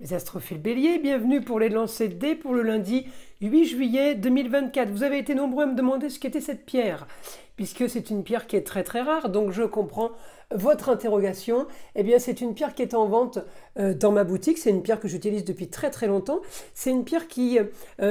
Les astrophiles béliers, bienvenue pour les lancers de dés pour le lundi 8 juillet 2024. Vous avez été nombreux à me demander ce qu'était cette pierre, puisque c'est une pierre qui est très très rare, donc je comprends votre interrogation. Eh bien, c'est une pierre qui est en vente dans ma boutique, c'est une pierre que j'utilise depuis très très longtemps. C'est une pierre qui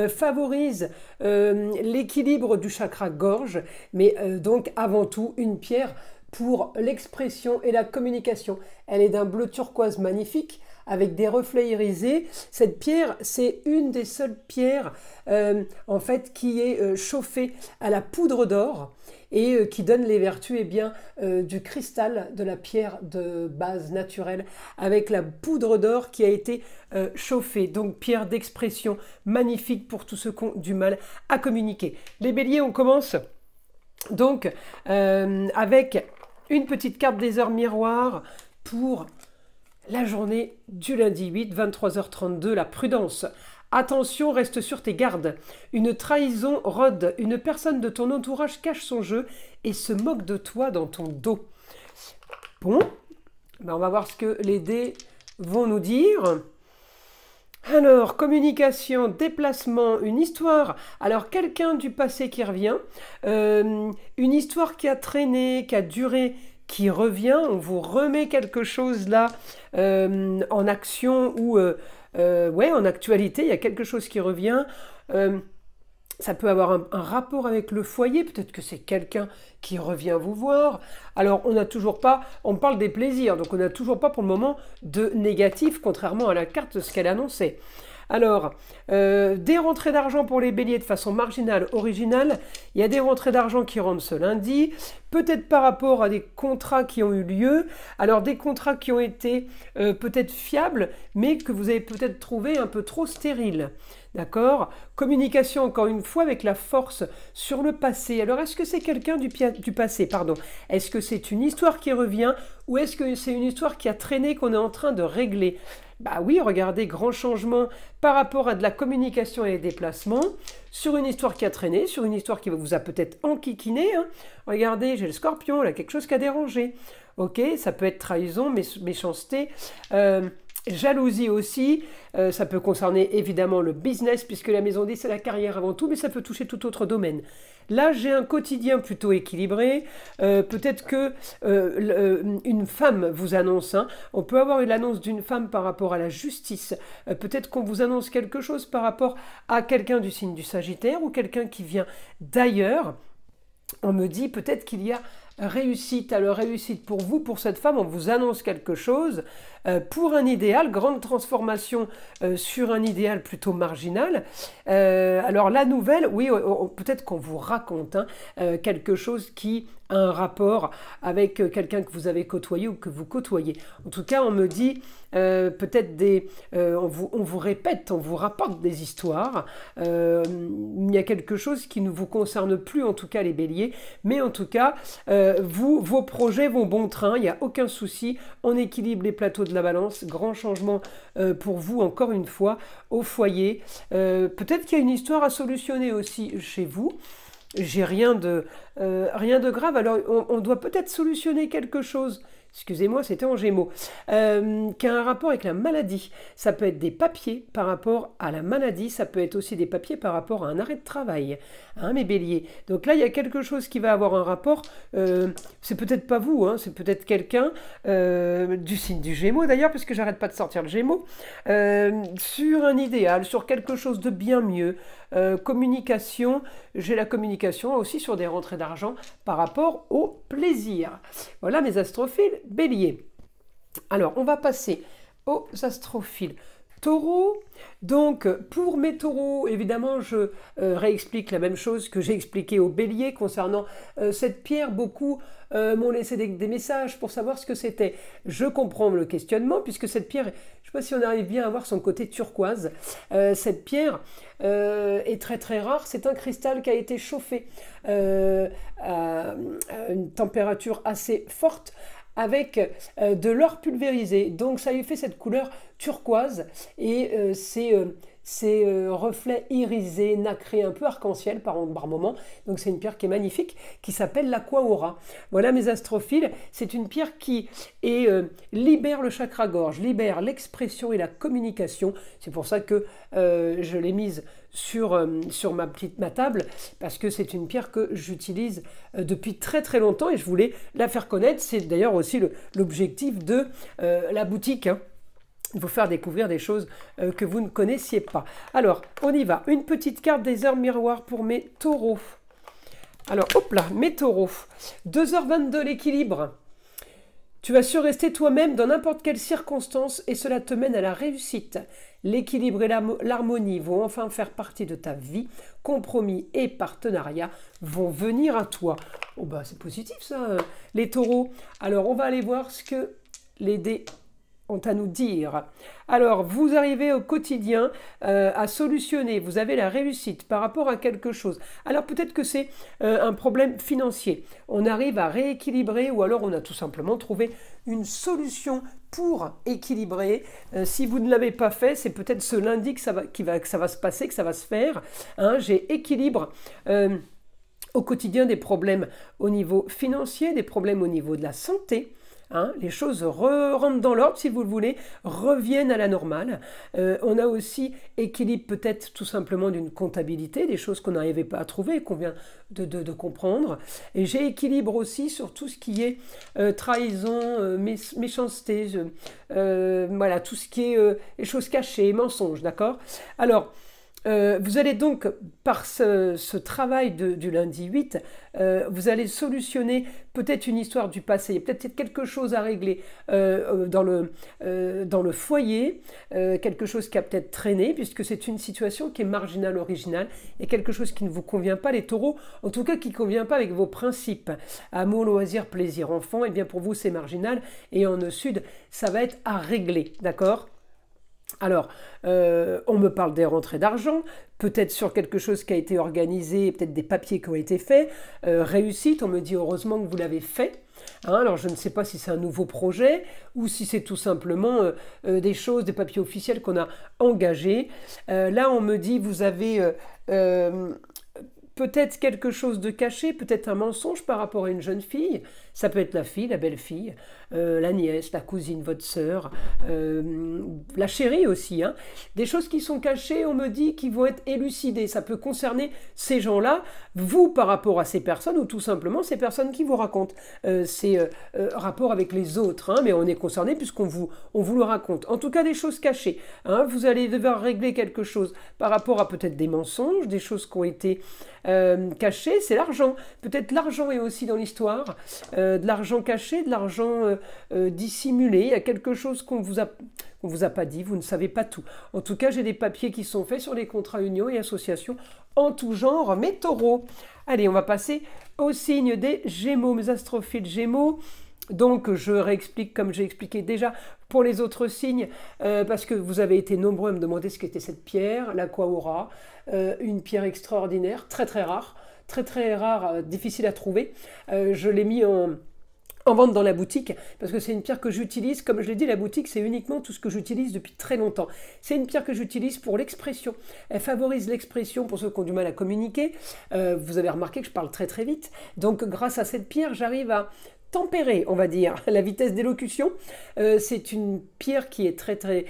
favorise l'équilibre du chakra gorge, mais donc avant tout une pierre pour l'expression et la communication. Elle est d'un bleu turquoise magnifique, avec des reflets irisés. Cette pierre, c'est une des seules pierres en fait qui est chauffée à la poudre d'or et qui donne les vertus du cristal, de la pierre de base naturelle, avec la poudre d'or qui a été chauffée. Donc pierre d'expression magnifique pour tous ceux qui ont du mal à communiquer. Les béliers, on commence donc avec une petite carte des heures miroirs pour la journée du lundi 8, 23h32, la prudence. Attention, reste sur tes gardes. Une trahison rôde. Une personne de ton entourage cache son jeu et se moque de toi dans ton dos. Bon, on va voir ce que les dés vont nous dire. Alors, communication, déplacement, une histoire. Alors, quelqu'un du passé qui revient. Une histoire qui a traîné, qui a duré, qui revient, on vous remet quelque chose là en action ou en actualité, il y a quelque chose qui revient. Ça peut avoir un rapport avec le foyer, peut-être que c'est quelqu'un qui revient vous voir. Alors, on n'a toujours pas, on parle des plaisirs, donc on n'a toujours pas pour le moment de négatif, contrairement à la carte de ce qu'elle annonçait. Alors, des rentrées d'argent pour les béliers de façon marginale, originale. Il y a des rentrées d'argent qui rentrent ce lundi, peut-être par rapport à des contrats qui ont eu lieu. Alors, des contrats qui ont été peut-être fiables, mais que vous avez peut-être trouvé un peu trop stériles. D'accord? Communication, encore une fois, avec la force sur le passé. Alors, est-ce que c'est quelqu'un du passé? Pardon. Est-ce que c'est une histoire qui revient ou est-ce que c'est une histoire qui a traîné, qu'on est en train de régler? Bah oui, regardez, grand changement par rapport à de la communication et des déplacements, sur une histoire qui a traîné, sur une histoire qui vous a peut-être enquiquiné. Hein. Regardez, j'ai le scorpion, là, quelque chose qui a dérangé. Ok, ça peut être trahison, méchanceté, jalousie aussi. Ça peut concerner évidemment le business, puisque la maison 10 c'est la carrière avant tout, mais ça peut toucher tout autre domaine. Là, j'ai un quotidien plutôt équilibré. Peut-être que une femme vous annonce. Hein, on peut avoir l'annonce d'une femme par rapport à la justice. Peut-être qu'on vous annonce quelque chose par rapport à quelqu'un du signe du Sagittaire ou quelqu'un qui vient d'ailleurs. On me dit peut-être qu'il y a réussite. Alors réussite pour vous, pour cette femme, on vous annonce quelque chose pour un idéal, grande transformation sur un idéal plutôt marginal. Alors la nouvelle, oui, peut-être qu'on vous raconte quelque chose qui a un rapport avec quelqu'un que vous avez côtoyé ou que vous côtoyez. En tout cas, on me dit peut-être on vous répète, on vous rapporte des histoires. Il y a quelque chose qui ne vous concerne plus, en tout cas les béliers, mais en tout cas, vos projets vont bon train, il n'y a aucun souci, on équilibre les plateaux de la balance, grand changement pour vous, encore une fois, au foyer. Peut-être qu'il y a une histoire à solutionner aussi chez vous. J'ai rien de grave, alors on doit peut-être solutionner quelque chose. Excusez-moi, c'était en Gémeaux, qui a un rapport avec la maladie. Ça peut être des papiers par rapport à la maladie, ça peut être aussi des papiers par rapport à un arrêt de travail, hein, mes béliers. Donc là, il y a quelque chose qui va avoir un rapport, c'est peut-être pas vous, hein, c'est peut-être quelqu'un du signe du Gémeaux d'ailleurs, parce que j'arrête pas de sortir le Gémeaux, sur un idéal, sur quelque chose de bien mieux. Communication, j'ai la communication aussi sur des rentrées d'argent par rapport au plaisir. Voilà mes astrophiles béliers. Alors, on va passer aux astrophiles taureaux. Donc, pour mes taureaux, évidemment, je réexplique la même chose que j'ai expliqué aux béliers concernant cette pierre. Beaucoup m'ont laissé des messages pour savoir ce que c'était. Je comprends le questionnement, puisque cette pierre, je ne sais pas si on arrive bien à voir son côté turquoise. Cette pierre est très très rare. C'est un cristal qui a été chauffé à une température assez forte, avec de l'or pulvérisé. Donc ça lui fait cette couleur turquoise et ces reflets irisés, nacrés, un peu arc-en-ciel par moments. Donc c'est une pierre qui est magnifique, qui s'appelle l'Aqua Aura. Voilà mes astrophiles, c'est une pierre qui libère le chakra-gorge, libère l'expression et la communication. C'est pour ça que je l'ai mise sur ma table, parce que c'est une pierre que j'utilise depuis très très longtemps et je voulais la faire connaître. C'est d'ailleurs aussi l'objectif de la boutique, hein. Vous faire découvrir des choses que vous ne connaissiez pas. Alors, on y va. Une petite carte des heures miroirs pour mes taureaux. Alors, hop là, mes taureaux. 2h22, l'équilibre. Tu vas surrester toi-même dans n'importe quelle circonstance et cela te mène à la réussite. L'équilibre et l'harmonie vont enfin faire partie de ta vie. Compromis et partenariat vont venir à toi. Oh bah c'est positif ça, les taureaux. Alors, on va aller voir ce que les dés ont à nous dire. Alors, vous arrivez au quotidien à solutionner, vous avez la réussite par rapport à quelque chose. Alors, peut-être que c'est un problème financier. On arrive à rééquilibrer ou alors on a tout simplement trouvé une solution pour équilibrer. Si vous ne l'avez pas fait, c'est peut-être ce lundi que ça va se passer, que ça va se faire. Hein, j'ai équilibre au quotidien des problèmes au niveau financier, des problèmes au niveau de la santé. Hein, les choses rentrent dans l'ordre, si vous le voulez, reviennent à la normale. On a aussi équilibre peut-être tout simplement d'une comptabilité, des choses qu'on n'arrivait pas à trouver et qu'on vient de comprendre. Et j'ai équilibre aussi sur tout ce qui est trahison, méchanceté, voilà, tout ce qui est les choses cachées, mensonges, d'accord? Alors, vous allez donc, par ce travail du lundi 8, vous allez solutionner peut-être une histoire du passé, peut-être quelque chose à régler dans le foyer, quelque chose qui a peut-être traîné, puisque c'est une situation qui est marginale, originale, et quelque chose qui ne vous convient pas, les taureaux, en tout cas qui ne convient pas avec vos principes. Amour, loisir, plaisir, enfant, et bien pour vous c'est marginal, et en sud, ça va être à régler, d'accord ? Alors, on me parle des rentrées d'argent, peut-être sur quelque chose qui a été organisé, peut-être des papiers qui ont été faits. Réussite, on me dit heureusement que vous l'avez fait. Hein, alors, je ne sais pas si c'est un nouveau projet ou si c'est tout simplement des choses, des papiers officiels qu'on a engagés. Là, on me dit vous avez peut-être quelque chose de caché, peut-être un mensonge par rapport à une jeune fille. Ça peut être la fille, la belle-fille, la nièce, la cousine, votre sœur, la chérie aussi. Hein. Des choses qui sont cachées, on me dit, qui vont être élucidées. Ça peut concerner ces gens-là, vous par rapport à ces personnes, ou tout simplement ces personnes qui vous racontent ces rapports avec les autres. Hein, mais on est concerné puisqu'on vous le raconte. En tout cas, des choses cachées. Hein, vous allez devoir régler quelque chose par rapport à peut-être des mensonges, des choses qui ont été cachées. C'est l'argent. Peut-être l'argent est aussi dans l'histoire. De l'argent caché, de l'argent dissimulé. Il y a quelque chose qu'on vous a pas dit, vous ne savez pas tout. En tout cas, j'ai des papiers qui sont faits sur les contrats unions et associations en tout genre, mes taureaux. Allez, on va passer au signe des Gémeaux, mes astrophiles Gémeaux. Donc, je réexplique comme j'ai expliqué déjà pour les autres signes, parce que vous avez été nombreux à me demander ce qu'était cette pierre, l'Aqua Aura, une pierre extraordinaire, très très rare, difficile à trouver. Je l'ai mis en vente dans la boutique, parce que c'est une pierre que j'utilise, comme je l'ai dit, la boutique c'est uniquement tout ce que j'utilise depuis très longtemps. C'est une pierre que j'utilise pour l'expression, elle favorise l'expression pour ceux qui ont du mal à communiquer. Vous avez remarqué que je parle très très vite, donc grâce à cette pierre j'arrive à tempérer, on va dire, la vitesse d'élocution. C'est une pierre qui est très très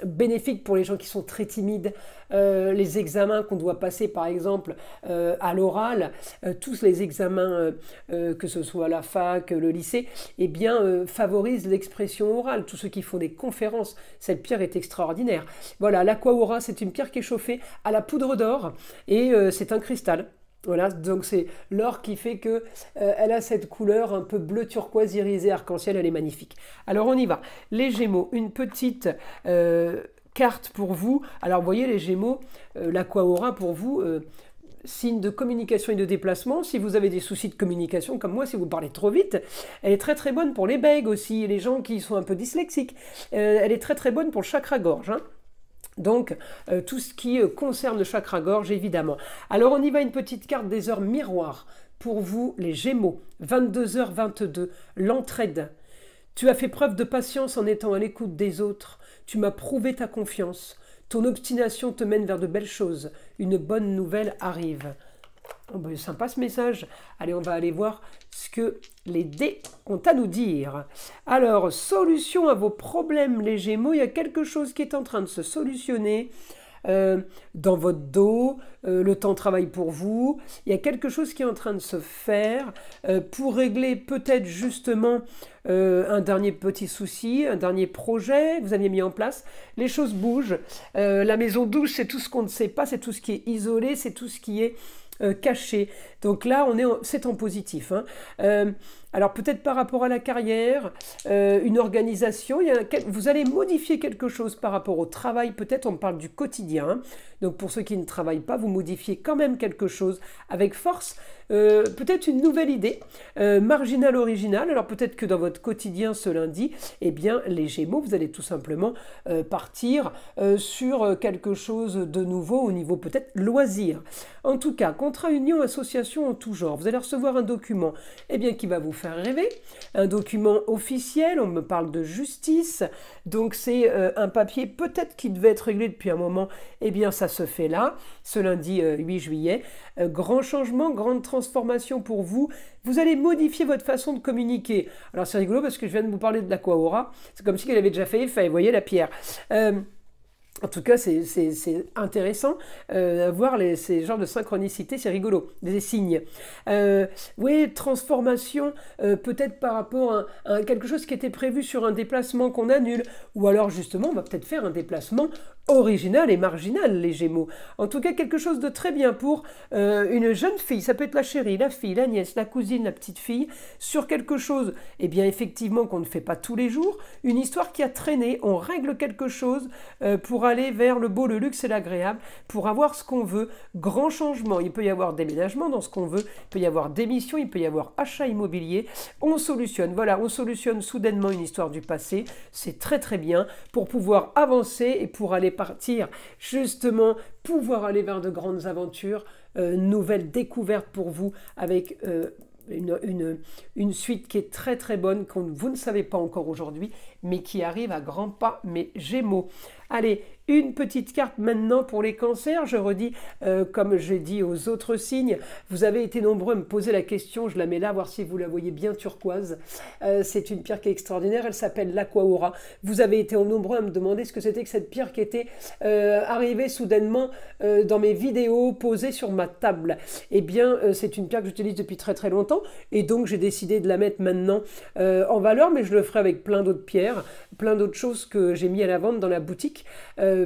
bénéfique pour les gens qui sont très timides. Les examens qu'on doit passer par exemple à l'oral, tous les examens que ce soit la fac, le lycée, eh bien favorisent l'expression orale. Tous ceux qui font des conférences, cette pierre est extraordinaire. Voilà, l'Aqua Aura, c'est une pierre qui est chauffée à la poudre d'or et c'est un cristal. Voilà, donc c'est l'or qui fait que elle a cette couleur un peu bleu turquoise irisé arc-en-ciel, elle est magnifique. Alors on y va. Les Gémeaux, une petite carte pour vous. Alors vous voyez les Gémeaux, l'Aqua Aura pour vous, signe de communication et de déplacement. Si vous avez des soucis de communication comme moi, si vous parlez trop vite, elle est très très bonne pour les bègues aussi, les gens qui sont un peu dyslexiques. Elle est très très bonne pour le chakra-gorge, hein. Donc, tout ce qui concerne le chakra-gorge, évidemment. Alors, on y va, une petite carte des heures miroirs. Pour vous, les Gémeaux, 22h22, l'entraide. Tu as fait preuve de patience en étant à l'écoute des autres. Tu m'as prouvé ta confiance. Ton obstination te mène vers de belles choses. Une bonne nouvelle arrive. Oh ben, sympa ce message. Allez, on va aller voir ce que les dés ont à nous dire. Alors, solution à vos problèmes, les Gémeaux. Il y a quelque chose qui est en train de se solutionner. Dans votre dos, le temps travaille pour vous, il y a quelque chose qui est en train de se faire pour régler peut-être justement un dernier petit souci, un dernier projet que vous aviez mis en place. Les choses bougent, la maison douche, c'est tout ce qu'on ne sait pas, c'est tout ce qui est isolé, c'est tout ce qui est caché. Donc là, c'est en positif. Hein. Alors peut-être par rapport à la carrière, une organisation, vous allez modifier quelque chose par rapport au travail, peut-être on parle du quotidien. Donc pour ceux qui ne travaillent pas, vous modifiez quand même quelque chose avec force. Peut-être une nouvelle idée, marginale, originale. Alors peut-être que dans votre quotidien ce lundi, eh bien les Gémeaux, vous allez tout simplement partir sur quelque chose de nouveau au niveau peut-être loisir. En tout cas, contrat, union, association en tout genre. Vous allez recevoir un document eh bien, qui va vous faire rêver, un document officiel, on me parle de justice, donc c'est un papier peut-être qui devait être réglé depuis un moment, eh bien ça se fait là, ce lundi 8 juillet. Grand changement, grande transformation pour vous. Vous allez modifier votre façon de communiquer. Alors c'est rigolo parce que je viens de vous parler de l'Aqua-Aura. C'est comme si elle avait déjà fait effet, vous voyez la pierre. En tout cas, c'est intéressant voir ces genres de synchronicité, c'est rigolo, des signes. Oui, transformation, peut-être par rapport à quelque chose qui était prévu sur un déplacement qu'on annule, ou alors justement, on va peut-être faire un déplacement original et marginal, les Gémeaux. En tout cas, quelque chose de très bien pour une jeune fille. Ça peut être la chérie, la fille, la nièce, la cousine, la petite fille, sur quelque chose, eh bien, effectivement, qu'on ne fait pas tous les jours. Une histoire qui a traîné, on règle quelque chose pour aller vers le beau, le luxe et l'agréable, pour avoir ce qu'on veut. Grand changement. Il peut y avoir déménagement dans ce qu'on veut, il peut y avoir démission, il peut y avoir achat immobilier. On solutionne, voilà, on solutionne soudainement une histoire du passé. C'est très très bien pour pouvoir avancer et pour aller partir, justement, pouvoir aller vers de grandes aventures, nouvelles découvertes pour vous avec une suite qui est très très bonne, que vous ne savez pas encore aujourd'hui, mais qui arrive à grands pas, mes Gémeaux. Allez, une petite carte maintenant pour les cancers. Je redis, comme j'ai dit aux autres signes, vous avez été nombreux à me poser la question, je la mets là, voir si vous la voyez bien turquoise. C'est une pierre qui est extraordinaire, elle s'appelle l'Aqua-Aura. Vous avez été nombreux à me demander ce que c'était que cette pierre qui était arrivée soudainement dans mes vidéos, posée sur ma table. Eh bien, c'est une pierre que j'utilise depuis très très longtemps, et donc j'ai décidé de la mettre maintenant en valeur, mais je le ferai avec plein d'autres pierres, plein d'autres choses que j'ai mis à la vente dans la boutique,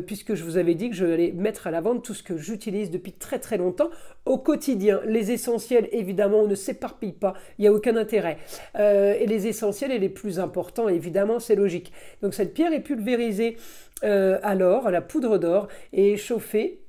puisque je vous avais dit que je allais mettre à la vente tout ce que j'utilise depuis très très longtemps au quotidien. Les essentiels, évidemment, on ne s'éparpille pas, il n'y a aucun intérêt. Et les essentiels et les plus importants, évidemment, c'est logique. Donc cette pierre est pulvérisée à l'or, à la poudre d'or, et chauffée.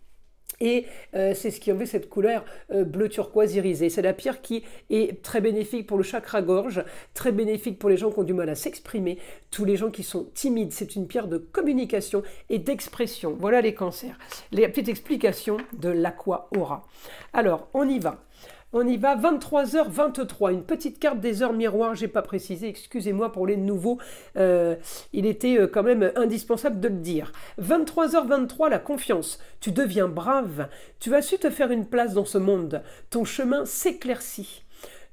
Et c'est ce qui en fait cette couleur bleu turquoise irisé. C'est la pierre qui est très bénéfique pour le chakra-gorge, très bénéfique pour les gens qui ont du mal à s'exprimer, tous les gens qui sont timides. C'est une pierre de communication et d'expression. Voilà les cancers. Les petites explications de l'Aqua-Aura. Alors, on y va. On y va, 23h23, une petite carte des heures miroirs, j'ai pas précisé, excusez-moi pour les nouveaux, il était quand même indispensable de le dire. 23h23, la confiance, tu deviens brave, tu as su te faire une place dans ce monde, ton chemin s'éclaircit.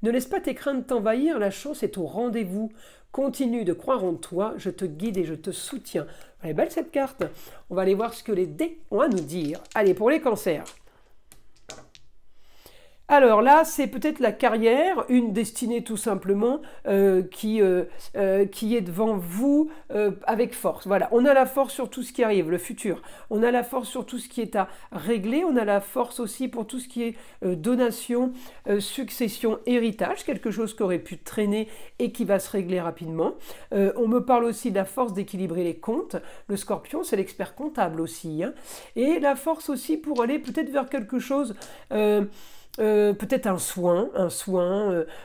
Ne laisse pas tes craintes t'envahir, la chance est au rendez-vous. Continue de croire en toi, je te guide et je te soutiens. Elle est belle cette carte, on va aller voir ce que les dés ont à nous dire. Allez, pour les cancers. Alors là, c'est peut-être la carrière, une destinée tout simplement qui est devant vous avec force. Voilà, on a la force sur tout ce qui arrive, le futur. On a la force sur tout ce qui est à régler. On a la force aussi pour tout ce qui est donation, succession, héritage, quelque chose qui aurait pu traîner et qui va se régler rapidement. On me parle aussi de la force d'équilibrer les comptes. Le scorpion, c'est l'expert comptable aussi. Hein. Et la force aussi pour aller peut-être vers quelque chose... peut-être un soin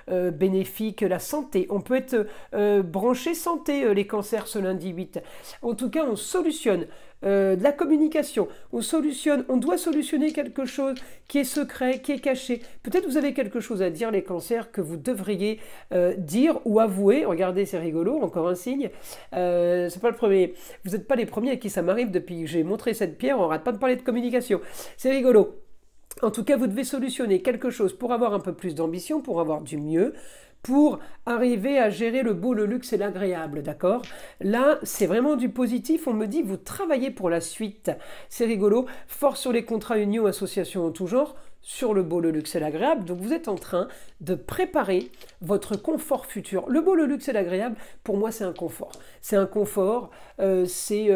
bénéfique, la santé. On peut être branché santé, les cancers, ce lundi 8. En tout cas, on solutionne de la communication. On doit solutionner quelque chose qui est secret, qui est caché. Peut-être vous avez quelque chose à dire, les cancers, que vous devriez dire ou avouer. Regardez, c'est rigolo, encore un signe. C'est pas le premier. Vous n'êtes pas les premiers à qui ça m'arrive depuis que j'ai montré cette pierre. On n'arrête pas de parler de communication. C'est rigolo. En tout cas, vous devez solutionner quelque chose pour avoir un peu plus d'ambition, pour avoir du mieux, pour arriver à gérer le beau, le luxe et l'agréable, d'accord? Là, c'est vraiment du positif. On me dit, vous travaillez pour la suite. C'est rigolo. Fort sur les contrats unions, associations en tout genre, sur le beau, le luxe et l'agréable. Donc, vous êtes en train de préparer votre confort futur. Le beau, le luxe et l'agréable, pour moi, c'est un confort. C'est un confort, c'est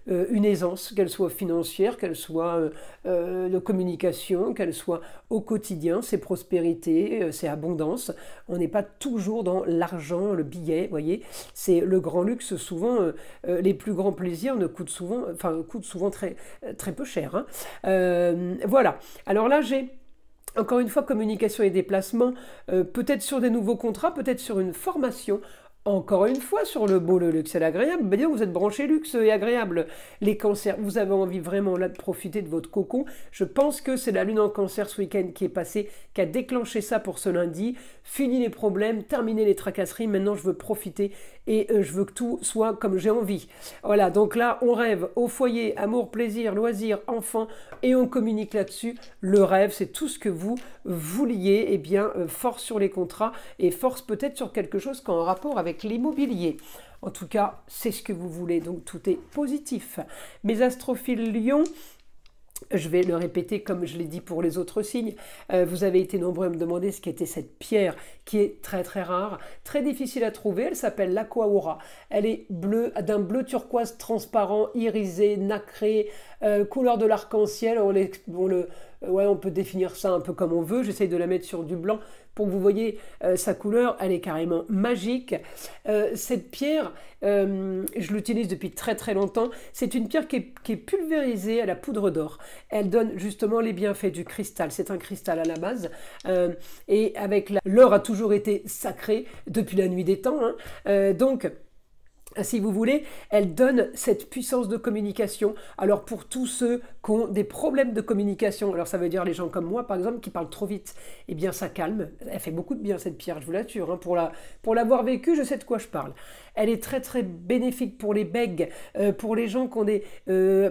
une aisance, qu'elle soit financière, qu'elle soit de communication, qu'elle soit au quotidien. C'est prospérité, c'est abondance. On n'est pas toujours dans l'argent, le billet, vous voyez. C'est le grand luxe, souvent, les plus grands plaisirs coûtent souvent très, très peu cher, hein. Voilà. Alors là, j'ai encore une fois communication et déplacement, peut-être sur des nouveaux contrats, peut-être sur une formation. Encore une fois, sur le beau, le luxe et l'agréable, ben vous êtes branché luxe et agréable. Les cancers, vous avez envie vraiment là de profiter de votre cocon. Je pense que c'est la lune en cancer ce week-end qui est passée, qui a déclenché ça pour ce lundi. Fini les problèmes, terminé les tracasseries, maintenant je veux profiter et je veux que tout soit comme j'ai envie. Voilà, donc là, on rêve au foyer, amour, plaisir, loisirs, enfants, et on communique là-dessus. Le rêve, c'est tout ce que vous vouliez, et bien, force sur les contrats et force peut-être sur quelque chose qui est en rapport avec l'immobilier. En tout cas, c'est ce que vous voulez, donc tout est positif. Mes astrophiles Lion, je vais le répéter comme je l'ai dit pour les autres signes. Vous avez été nombreux à me demander ce qu'était cette pierre qui est très très rare, très difficile à trouver. Elle s'appelle l'Aqua Aura. Elle est bleue, d'un bleu turquoise transparent, irisé, nacré, couleur de l'arc-en-ciel. On peut définir ça un peu comme on veut. J'essaye de la mettre sur du blanc pour que vous voyez sa couleur. Elle est carrément magique. Cette pierre, je l'utilise depuis très très longtemps. C'est une pierre qui est pulvérisée à la poudre d'or. Elle donne justement les bienfaits du cristal. C'est un cristal à la base. Et avec l'or a toujours été sacré depuis la nuit des temps, hein. Donc, si vous voulez, elle donne cette puissance de communication. Alors pour tous ceux qui ont des problèmes de communication, alors ça veut dire les gens comme moi par exemple qui parlent trop vite, eh bien ça calme. Elle fait beaucoup de bien cette pierre, je vous l'assure, hein. Pour l'avoir vécu, je sais de quoi je parle. Elle est très très bénéfique pour les bègues, pour les gens qui ont des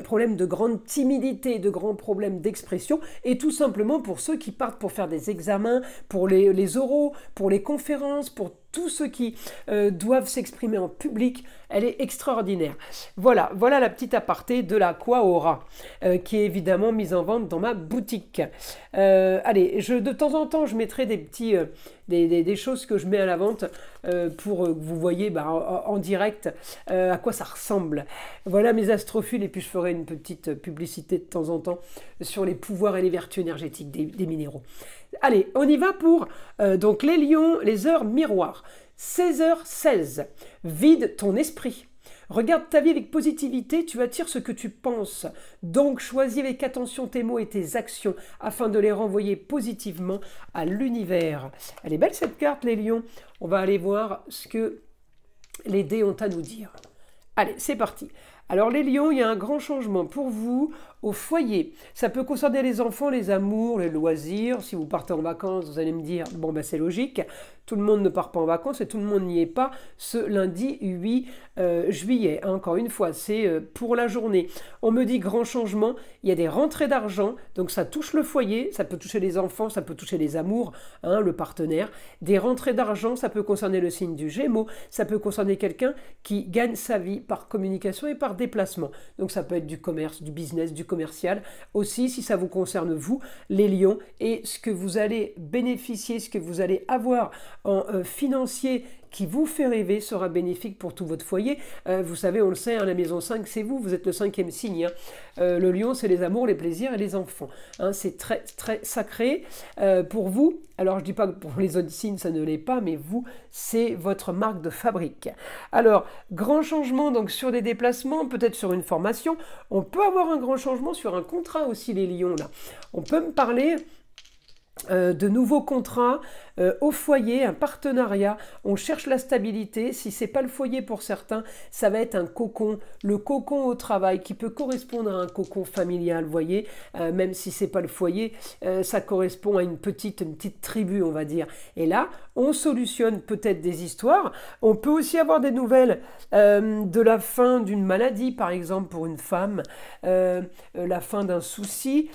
problèmes de grande timidité, de grands problèmes d'expression, et tout simplement pour ceux qui partent pour faire des examens, pour les oraux, pour les conférences, pour tous ceux qui doivent s'exprimer en public. Elle est extraordinaire. Voilà la petite aparté de l'Aqua Aura, qui est évidemment mise en vente dans ma boutique. Allez, de temps en temps, je mettrai des choses que je mets à la vente pour que vous voyez en direct à quoi ça ressemble. Voilà mes astrophiles, et puis je ferai une petite publicité de temps en temps sur les pouvoirs et les vertus énergétiques des minéraux. Allez, on y va pour donc les lions, les heures miroirs. 16h16, vide ton esprit. Regarde ta vie avec positivité, tu attires ce que tu penses. Donc choisis avec attention tes mots et tes actions afin de les renvoyer positivement à l'univers. Elle est belle cette carte, les lions. On va aller voir ce que les dés ont à nous dire. Allez, c'est parti. Alors les lions, il y a un grand changement pour vous au foyer. Ça peut concerner les enfants, les amours, les loisirs. Si vous partez en vacances, vous allez me dire, bon ben c'est logique, tout le monde ne part pas en vacances et tout le monde n'y est pas ce lundi 8 juillet. Encore une fois, c'est pour la journée. On me dit grand changement, il y a des rentrées d'argent, donc ça touche le foyer, ça peut toucher les enfants, ça peut toucher les amours, hein, le partenaire. Des rentrées d'argent, ça peut concerner le signe du Gémeaux, ça peut concerner quelqu'un qui gagne sa vie par communication et par déplacement. Donc ça peut être du commerce, du business, du commercial. Aussi, si ça vous concerne vous, les lions, et ce que vous allez bénéficier, ce que vous allez avoir en financier qui vous fait rêver sera bénéfique pour tout votre foyer. Vous savez, on le sait, hein, la maison 5, c'est vous êtes le 5e signe. Hein. Le lion, c'est les amours, les plaisirs et les enfants. Hein, c'est très, très sacré pour vous. Alors, je ne dis pas que pour les autres signes, ça ne l'est pas, mais vous, c'est votre marque de fabrique. Alors, grand changement donc sur des déplacements, peut-être sur une formation. On peut avoir un grand changement sur un contrat aussi, les lions, là. On peut me parler de nouveaux contrats au foyer, un partenariat, on cherche la stabilité. Si ce n'est pas le foyer pour certains, ça va être un cocon, le cocon au travail qui peut correspondre à un cocon familial, vous voyez, même si ce n'est pas le foyer, ça correspond à une petite tribu, on va dire. Et là, on solutionne peut-être des histoires, on peut aussi avoir des nouvelles de la fin d'une maladie, par exemple pour une femme, la fin d'un souci,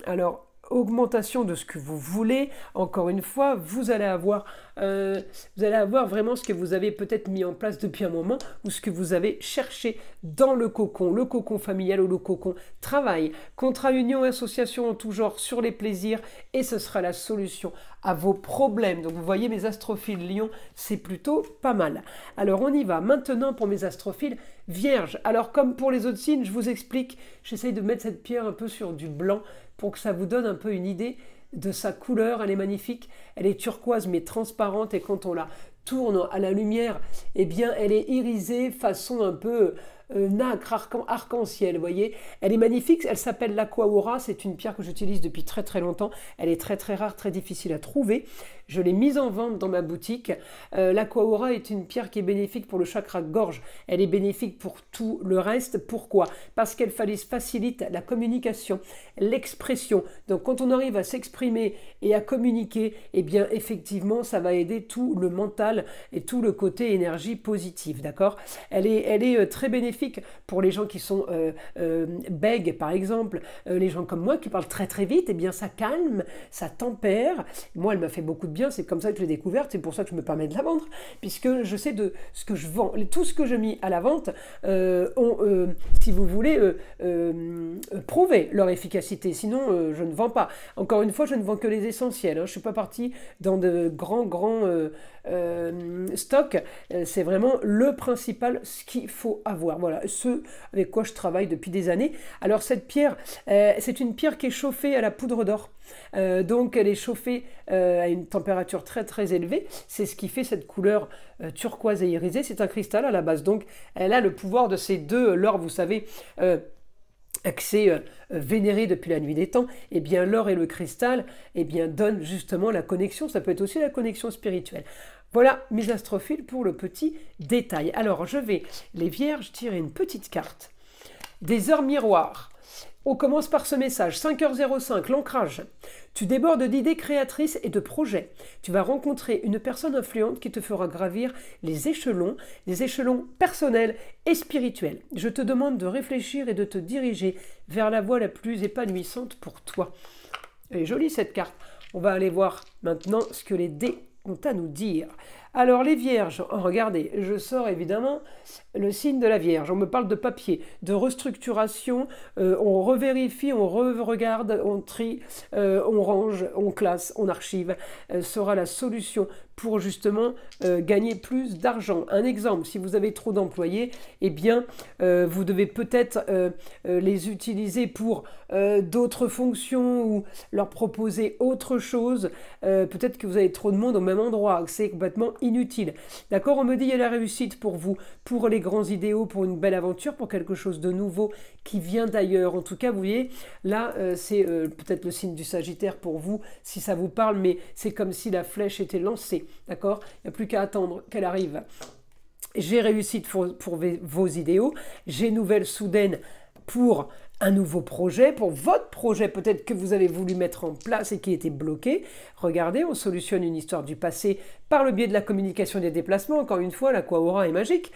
alors augmentation de ce que vous voulez. Encore une fois, vous allez avoir vraiment ce que vous avez peut-être mis en place depuis un moment ou ce que vous avez cherché dans le cocon familial ou le cocon travail, contrat, union, association en tout genre sur les plaisirs, et ce sera la solution à vos problèmes. Donc vous voyez, mes astrophiles Lion, c'est plutôt pas mal. Alors on y va maintenant pour mes astrophiles Vierge. Alors comme pour les autres signes, je vous explique, j'essaye de mettre cette pierre un peu sur du blanc pour que ça vous donne un peu une idée de sa couleur. Elle est magnifique, elle est turquoise mais transparente, et quand on la tourne à la lumière, eh bien elle est irisée façon un peu nacre, arc-en-ciel, vous voyez. Elle est magnifique, elle s'appelle l'Aqua-Aura, c'est une pierre que j'utilise depuis très très longtemps, elle est très très rare, très difficile à trouver. Je l'ai mise en vente dans ma boutique. L'Aqua-Aura est une pierre qui est bénéfique pour le chakra gorge, elle est bénéfique pour tout le reste. Pourquoi? Parce qu'elle facilite la communication, l'expression. Donc quand on arrive à s'exprimer et à communiquer, eh bien effectivement ça va aider tout le mental et tout le côté énergie positive, d'accord? Elle est très bénéfique pour les gens qui sont bègues, par exemple, les gens comme moi qui parlent très très vite, eh bien ça calme, ça tempère. Moi, elle m'a fait beaucoup de bien, c'est comme ça que je l'ai découverte, c'est pour ça que je me permets de la vendre, puisque je sais de ce que je vends. Tout ce que je mets à la vente si vous voulez, prouvé leur efficacité, sinon je ne vends pas. Encore une fois, je ne vends que les essentiels, hein. Je ne suis pas partie dans de grands stocks, c'est vraiment le principal, ce qu'il faut avoir. Voilà, ce avec quoi je travaille depuis des années. Alors cette pierre, c'est une pierre qui est chauffée à la poudre d'or. Donc elle est chauffée à une température très très élevée. C'est ce qui fait cette couleur turquoise et irisée. C'est un cristal à la base. Donc elle a le pouvoir de ces deux, l'or, vous savez, vénéré depuis la nuit des temps. Et bien l'or et le cristal, eh bien donnent justement la connexion. Ça peut être aussi la connexion spirituelle. Voilà mes astrophiles pour le petit détail. Alors je vais, les Vierges, tirer une petite carte des heures miroirs. On commence par ce message, 5h05, l'ancrage. Tu débordes d'idées créatrices et de projets. Tu vas rencontrer une personne influente qui te fera gravir les échelons personnels et spirituels. Je te demande de réfléchir et de te diriger vers la voie la plus épanouissante pour toi. Elle est jolie cette carte. On va aller voir maintenant ce que les dés ont à nous dire. Alors les Vierges, regardez, je sors évidemment le signe de la Vierge. On me parle de papier, de restructuration, on revérifie, on regarde, on trie, on range, on classe, on archive, sera la solution pour justement gagner plus d'argent. Un exemple, si vous avez trop d'employés, eh bien vous devez peut-être les utiliser pour d'autres fonctions ou leur proposer autre chose. Peut-être que vous avez trop de monde au même endroit, c'est complètement inutile. D'accord, on me dit il y a la réussite pour vous, pour les grands idéaux, pour une belle aventure, pour quelque chose de nouveau qui vient d'ailleurs. En tout cas, vous voyez, là, c'est peut-être le signe du Sagittaire pour vous, si ça vous parle, mais c'est comme si la flèche était lancée. D'accord, il n'y a plus qu'à attendre qu'elle arrive. J'ai réussite pour vos idéaux, j'ai nouvelle soudaine pour un nouveau projet, pour votre projet peut-être que vous avez voulu mettre en place et qui était bloqué. Regardez, on solutionne une histoire du passé par le biais de la communication et des déplacements. Encore une fois, l'Aqua-Aura est magique.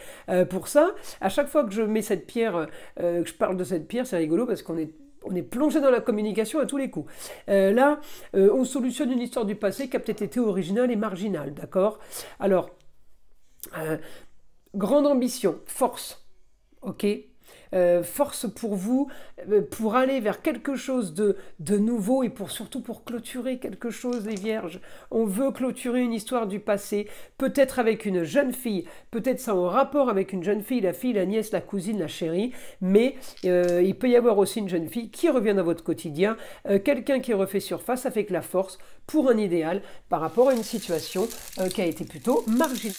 Pour ça, à chaque fois que je mets cette pierre, que je parle de cette pierre, c'est rigolo parce qu'on est plongé dans la communication à tous les coups. Là, on solutionne une histoire du passé qui a peut-être été originale et marginale, d'accord? Alors, grande ambition, force, ok? Force pour vous, pour aller vers quelque chose de nouveau et surtout pour clôturer quelque chose, les Vierges. On veut clôturer une histoire du passé, peut-être avec une jeune fille, peut-être ça en rapport avec une jeune fille, la nièce, la cousine, la chérie, mais il peut y avoir aussi une jeune fille qui revient dans votre quotidien, quelqu'un qui refait surface avec la force pour un idéal par rapport à une situation qui a été plutôt marginale.